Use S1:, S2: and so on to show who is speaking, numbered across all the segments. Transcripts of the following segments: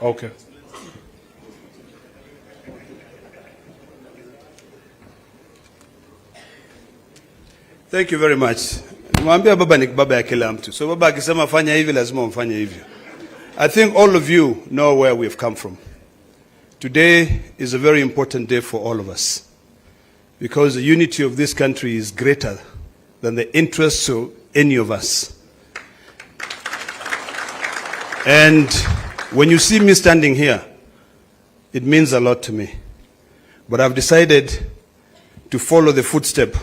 S1: Okay.
S2: Thank you very much. Mwambia baba ni baba ya kila mtu. So baba akisema fanya hivi lazima mfanye hivyo. I think all of you know where we've come from. Today is a very important day for all of us, because the unity of this country is greater than the interests of any of us. And when you see me standing here, it means a lot to me. But I've decided to follow the footstep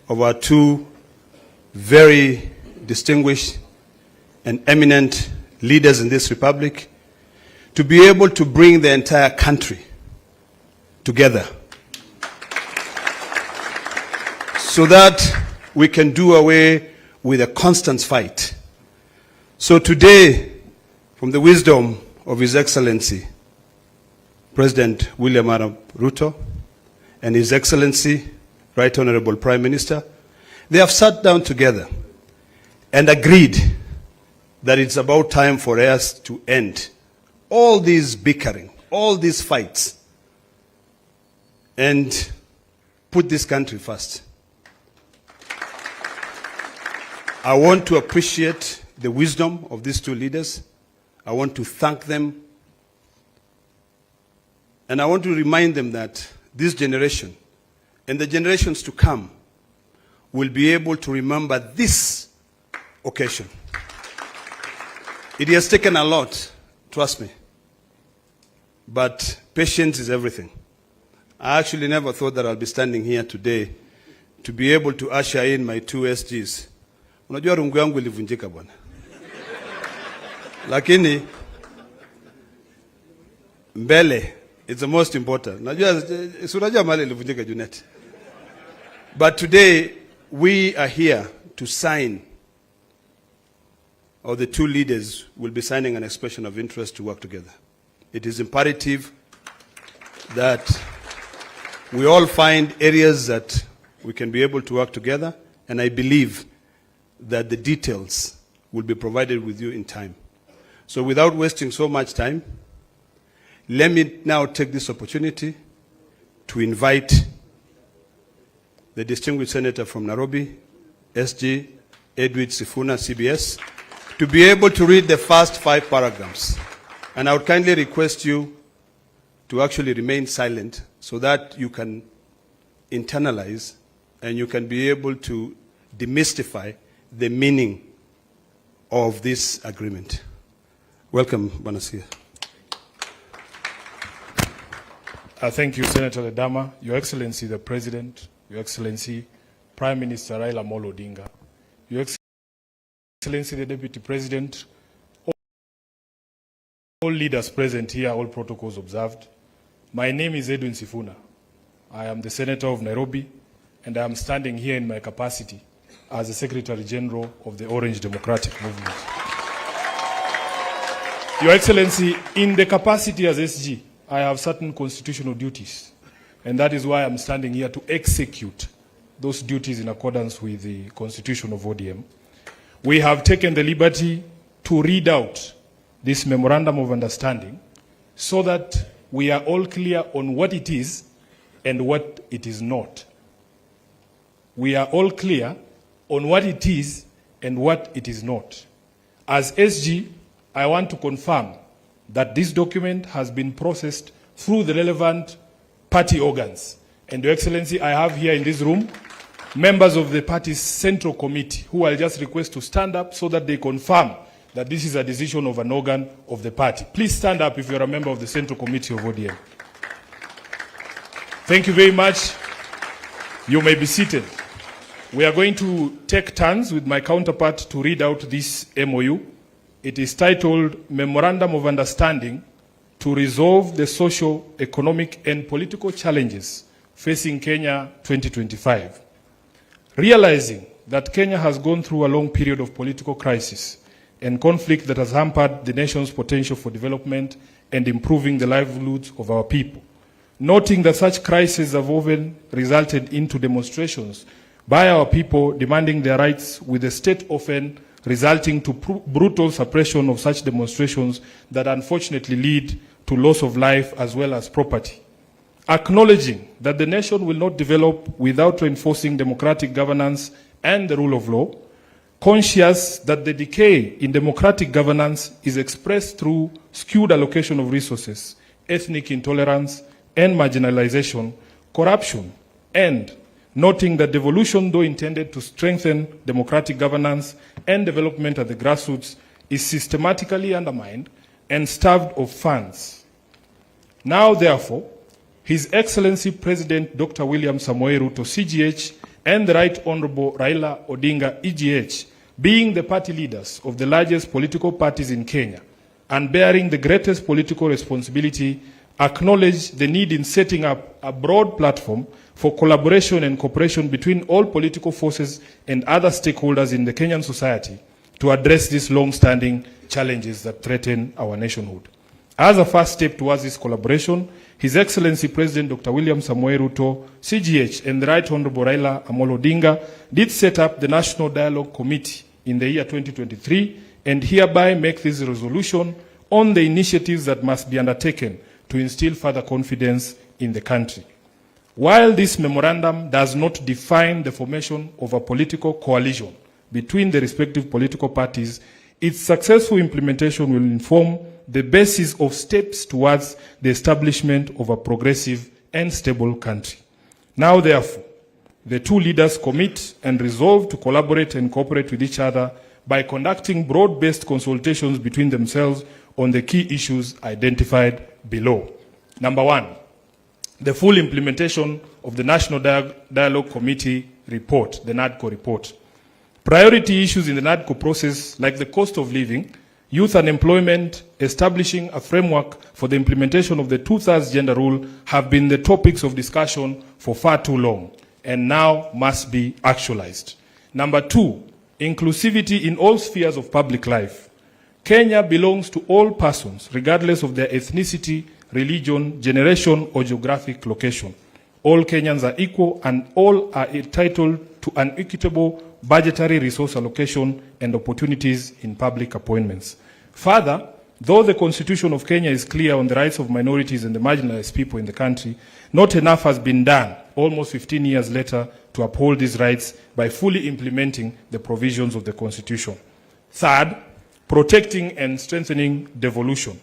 S2: of our two very distinguished and eminent leaders in this republic, to be able to bring the entire country together so that we can do away with a constant fight. So today, from the wisdom of His Excellency, President William Ruto, and His Excellency, Right Honorable Prime Minister, they have sat down together and agreed that it's about time for us to end all these bickering, all these fights, and put this country first. I want to appreciate the wisdom of these two leaders. I want to thank them. And I want to remind them that this generation and the generations to come will be able to remember this occasion. It has taken a lot, trust me. But patience is everything. I actually never thought that I'll be standing here today to be able to usher in my two SGs. Unajua rungu yangu ilivunjika bwana. Lakini mbele, it's the most important. Unajua mali ilivunjika Junet. But today we are here to sign, or the two leaders will be signing an expression of interest to work together. It is imperative that we all find areas that we can be able to work together, and I believe that the details will be provided with you in time. So without wasting so much time, let me now take this opportunity to invite the distinguished senator from Nairobi, SG Edward Sifuna, CBS, to be able to read the first 5 paragraphs. And I would kindly request you to actually remain silent so that you can internalize and you can be able to demystify the meaning of this agreement. Welcome, Banasia.
S1: Thank you, Senator Ledama, Your Excellency the President, Your Excellency Prime Minister Raila Odinga, Your Excellency the Deputy President, all leaders present here, all protocols observed. My name is Edwin Sifuna. I am the Senator of Nairobi, and I am standing here in my capacity as the Secretary General of the Orange Democratic Movement. Your Excellency, in the capacity as SG, I have certain constitutional duties, and that is why I'm standing here to execute those duties in accordance with the Constitution of ODM. We have taken the liberty to read out this memorandum of understanding so that we are all clear on what it is and what it is not. We are all clear on what it is and what it is not. As SG, I want to confirm that this document has been processed through the relevant party organs. And Your Excellency, I have here in this room members of the party's central committee who I'll just request to stand up so that they confirm that this is a decision of an organ of the party. Please stand up if you're a member of the Central Committee of ODM. Thank you very much. You may be seated. We are going to take turns with my counterpart to read out this MOU. It is titled Memorandum of Understanding to Resolve the Social, Economic and Political Challenges Facing Kenya 2025. Realizing that Kenya has gone through a long period of political crisis and conflict that has hampered the nation's potential for development and improving the livelihoods of our people. Noting that such crises have often resulted into demonstrations by our people demanding their rights, with the state often resulting to brutal suppression of such demonstrations that unfortunately lead to loss of life as well as property. Acknowledging that the nation will not develop without reinforcing democratic governance and the rule of law, conscious that the decay in democratic governance is expressed through skewed allocation of resources, ethnic intolerance and marginalization, corruption, and noting that devolution, though intended to strengthen democratic governance and development at the grassroots, is systematically undermined and starved of funds. Now, therefore, His Excellency President Dr. William Samoei Ruto, CGH, and the Right Honorable Raila Odinga, EGH, being the party leaders of the largest political parties in Kenya and bearing the greatest political responsibility, acknowledge the need in setting up a broad platform for collaboration and cooperation between all political forces and other stakeholders in the Kenyan society to address these long-standing challenges that threaten our nationhood. As a first step towards this collaboration, His Excellency President Dr. William Samoei Ruto, CGH, and the Right Honorable Raila Amolo Odinga did set up the National Dialogue Committee in the year 2023 and hereby make this resolution on the initiatives that must be undertaken to instill further confidence in the country. While this memorandum does not define the formation of a political coalition between the respective political parties, its successful implementation will inform the basis of steps towards the establishment of a progressive and stable country. Now, therefore, the two leaders commit and resolve to collaborate and cooperate with each other by conducting broad-based consultations between themselves on the key issues identified below. Number one, the full implementation of the National Dialogue Committee report, the NADCO report. Priority issues in the NADCO process, like the cost of living, youth unemployment, establishing a framework for the implementation of the 2/3 gender rule, have been the topics of discussion for far too long and now must be actualized. Number two, inclusivity in all spheres of public life. Kenya belongs to all persons, regardless of their ethnicity, religion, generation, or geographic location. All Kenyans are equal and all are entitled to an equitable budgetary resource allocation and opportunities in public appointments. Further, though the Constitution of Kenya is clear on the rights of minorities and the marginalized people in the country, not enough has been done, almost 15 years later, to uphold these rights by fully implementing the provisions of the Constitution. Third, protecting and strengthening devolution.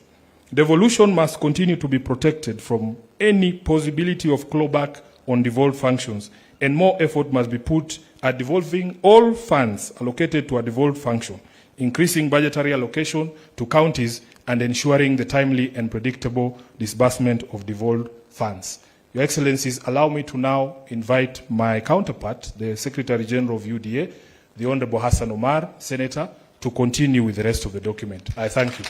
S1: Devolution must continue to be protected from any possibility of clawback on devolved functions, and more effort must be put at devolving all funds allocated to a devolved function, increasing budgetary allocation to counties, and ensuring the timely and predictable disbursement of devolved funds. Your Excellencies, allow me to now invite my counterpart, the Secretary General of UDA, the Honorable Hassan Omar, Senator, to continue with the rest of the document. I thank you.